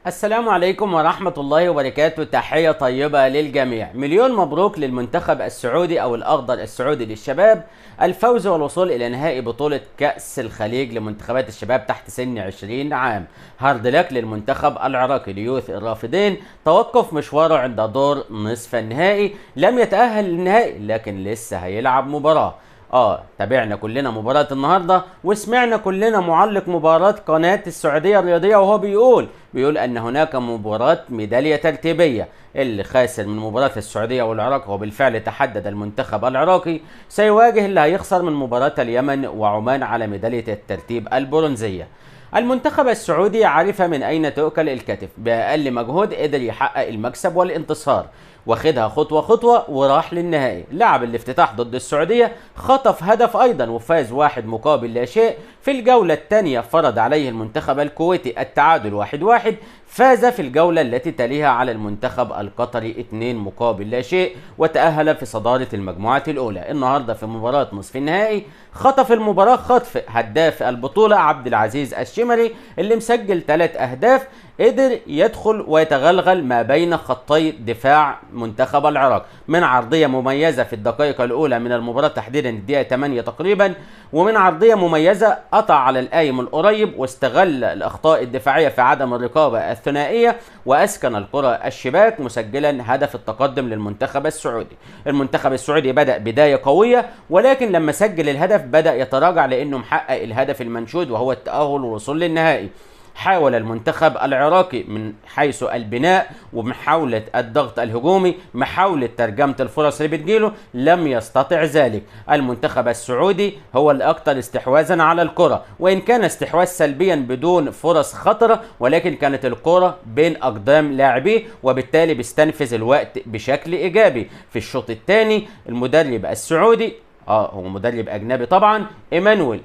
السلام عليكم ورحمة الله وبركاته. تحية طيبة للجميع. مليون مبروك للمنتخب السعودي أو الأخضر السعودي للشباب الفوز والوصول إلى نهائي بطولة كأس الخليج لمنتخبات الشباب تحت سن 20 عام. هارد لك للمنتخب العراقي ليوث الرافدين، توقف مشواره عند دور نصف النهائي، لم يتأهل للنهائي لكن لسه هيلعب مباراة. تابعنا كلنا مباراة النهاردة وسمعنا كلنا معلق مباراة قناة السعودية الرياضية وهو بيقول أن هناك مباراة ميدالية ترتيبية. اللي خاسر من مباراة السعودية والعراق وبالفعل تحدد المنتخب العراقي سيواجه اللي هيخسر من مباراة اليمن وعمان على ميدالية الترتيب البرونزية. المنتخب السعودي عرف من أين تؤكل الكتف، بأقل مجهود قدر يحقق المكسب والانتصار، واخدها خطوة خطوة وراح للنهائي. لعب الافتتاح ضد السعودية، خطف هدف أيضا وفاز 1-0. في الجولة الثانية فرض عليه المنتخب الكويتي التعادل 1-1. فاز في الجولة التي تليها على المنتخب القطري 2-0 وتأهل في صدارة المجموعة الأولى. النهاردة في مباراة نصف النهائي خطف المباراة خطف هداف البطولة عبد العزيز الشمري اللي مسجل 3 أهداف، قدر يدخل ويتغلغل ما بين خطي دفاع منتخب العراق من عرضية مميزة في الدقائق الأولى من المباراة تحديدا الدقيقة 8 تقريبا، ومن عرضية مميزة قطع على القايم القريب واستغل الأخطاء الدفاعية في عدم الرقابة الثنائية وأسكن الكرة الشباك مسجلا هدف التقدم للمنتخب السعودي. المنتخب السعودي بدأ بداية قوية، ولكن لما سجل الهدف بدأ يتراجع لأنه محقق الهدف المنشود وهو التأهل والوصول للنهائي. حاول المنتخب العراقي من حيث البناء ومحاولة الضغط الهجومي، محاولة ترجمة الفرص اللي بتجيله، لم يستطع ذلك. المنتخب السعودي هو الأكثر استحواذا على الكرة، وإن كان استحواذ سلبيا بدون فرص خطرة، ولكن كانت الكرة بين أقدام لاعبيه وبالتالي بيستنفذ الوقت بشكل إيجابي. في الشوط الثاني المدرب السعودي هو مدرب أجنبي طبعا، إيمانويل،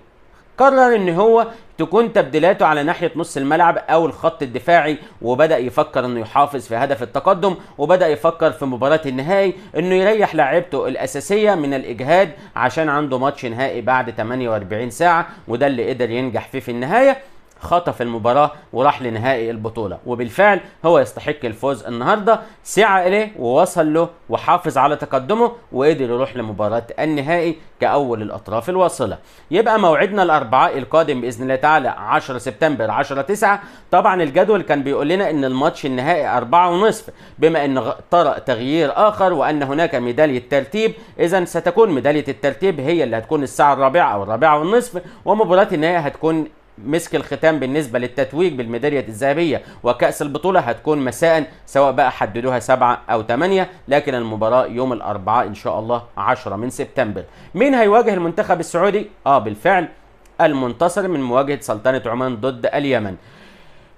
قرر ان هو تكون تبديلاته على ناحية نص الملعب او الخط الدفاعي، وبدأ يفكر انه يحافظ في هدف التقدم، وبدأ يفكر في مباراة النهائي انه يريح لاعيبته الاساسية من الاجهاد عشان عنده ماتش نهائي بعد 48 ساعة، وده اللي قدر ينجح فيه في النهاية. خطف المباراة وراح لنهائي البطولة، وبالفعل هو يستحق الفوز النهاردة. سعى إليه ووصل له وحافظ على تقدمه وقدر يروح لمباراة النهائي كأول الأطراف الواصلة. يبقى موعدنا الأربعاء القادم بإذن الله تعالى 10 سبتمبر 10/9. طبعا الجدول كان بيقول لنا إن الماتش النهائي 4:30، بما إن طرأ تغيير آخر وأن هناك ميدالية ترتيب، إذا ستكون ميدالية الترتيب هي اللي هتكون الساعة 4 أو 4:30، ومباراة النهائي هتكون مسك الختام بالنسبة للتتويج بالميدالية الذهبية وكأس البطولة هتكون مساء، سواء بقى حددوها 7 أو 8، لكن المباراة يوم الأربعاء إن شاء الله 10 سبتمبر. مين هيواجه المنتخب السعودي؟ بالفعل المنتصر من مواجهة سلطنة عمان ضد اليمن.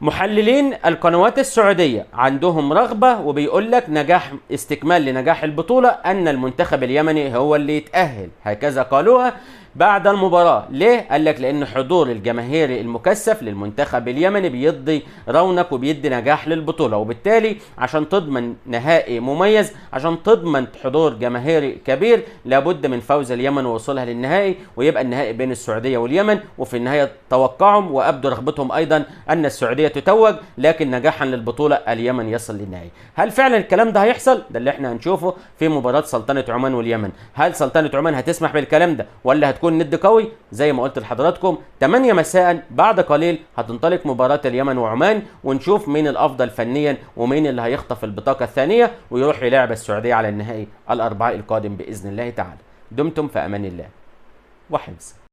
محللين القنوات السعودية عندهم رغبة وبيقول لك نجاح استكمال لنجاح البطولة أن المنتخب اليمني هو اللي يتأهل، هكذا قالوها بعد المباراة. ليه؟ قال لك لأن حضور الجماهيري المكثف للمنتخب اليمني بيدي رونق وبيدي نجاح للبطولة، وبالتالي عشان تضمن نهائي مميز، عشان تضمن حضور جماهيري كبير، لابد من فوز اليمن ووصولها للنهائي، ويبقى النهائي بين السعودية واليمن. وفي النهاية توقعهم وأبدوا رغبتهم أيضا أن السعودية تتوج، لكن نجاحا للبطولة اليمن يصل للنهائي. هل فعلا الكلام ده هيحصل؟ ده اللي احنا هنشوفه في مباراة سلطنة عمان واليمن. هل سلطنة عمان هتسمح بالكلام ده ولا هتكون ند قوي؟ زي ما قلت لحضراتكم 8 مساء بعد قليل هتنطلق مباراة اليمن وعمان، ونشوف مين الافضل فنيا ومين اللي هيخطف البطاقة الثانية ويروح يلعب السعودية على النهائي الاربعاء القادم باذن الله تعالى. دمتم في امان الله وحفظ.